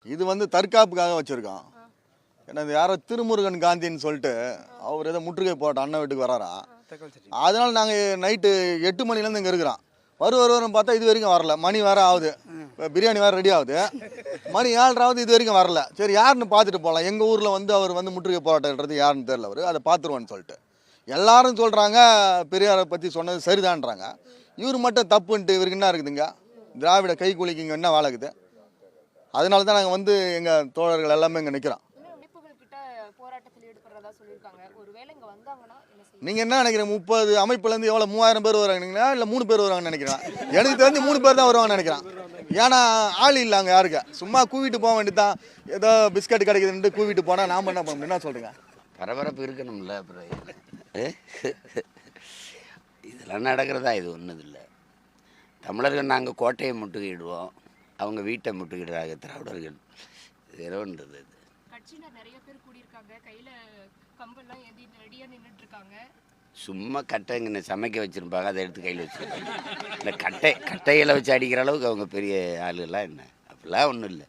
இது வந்து தற்காப்புக்காக வச்சுருக்கோம். ஏன்னா இது யாரோ திருமுருகன் காந்தின்னு சொல்லிட்டு அவர் ஏதோ முற்றுகை போட்ட அண்ணன் வீட்டுக்கு வராரா. அதனால் நாங்கள் நைட்டு 8 மணிலேருந்து இங்கே இருக்கிறோம். வருவார்னு பார்த்தா இது வரைக்கும் வரல. மணி வேறு ஆகுது, இப்போ பிரியாணி வேறு ரெடி ஆகுது. மணி 7:30 இது வரைக்கும் வரல. சரி யாருன்னு பார்த்துட்டு போகலாம். எங்கள் ஊரில் வந்து அவர் வந்து முற்றுகை போராட்டன்றது யாருன்னு தெரியல. அவர் அதை பார்த்துருவான்னு சொல்லிட்டு எல்லாரும் சொல்கிறாங்க. பெரியாரை பற்றி சொன்னது சரிதான்றாங்க. இவர் மட்டும் தப்புன்ட்டு இவருக்கு என்ன இருக்குதுங்க? திராவிட கைக்கூலிக்கு இங்கே என்ன வேலை இருக்குது? அதனால தான் நாங்கள் வந்து எங்கள் தோழர்கள் எல்லாமே இங்கே நிற்கிறோம். நீங்கள் என்ன நினைக்கிறீங்க? 30 அமைப்புலேருந்து எவ்வளோ 3000 பேர் வராங்கங்களா இல்லை 3 பேர் வருவாங்கன்னு நினைக்கிறேன். எனக்கு தெரிஞ்சு 3 பேர் தான் வருவாங்கன்னு நினைக்கிறேன். ஏன்னா ஆள் இல்லை அங்கே யாருக்கு. சும்மா கூவிட்டு போக வேண்டியதான். ஏதோ பிஸ்கட் கிடைக்குதுன்ட்டு கூவிட்டு போனால் நாம் என்ன பண்ண முடியும்? என்ன சொல்கிறீங்க? பரபரப்பு இருக்கணும்ல. அப்புறம் இதெல்லாம் நடக்கிறதா? இது ஒன்றும் இல்லை. தமிழர்கள் நாங்கள் கோட்டையை முட்டுகிடுவோம், அவங்க வீட்டை முட்டுக்கிடுறாங்க திராவிடர்கள். இது என்னன்றது? இது கட்சியினர் நிறைய பேர் கூடியிருக்காங்க, கையில் கம்பெல்லாம் ஏந்தி ரெடியாக நின்றுட்டு இருக்காங்க. சும்மா கட்டை இங்கே சமைக்க வச்சுருப்பாங்க, அதை எடுத்து கையில் வச்சுருப்பாங்க. இல்லை கட்டையில் வச்சு அடிக்கிற அளவுக்கு அவங்க பெரிய ஆளுலாம் என்ன? அப்படிலாம் ஒன்றும் இல்லை.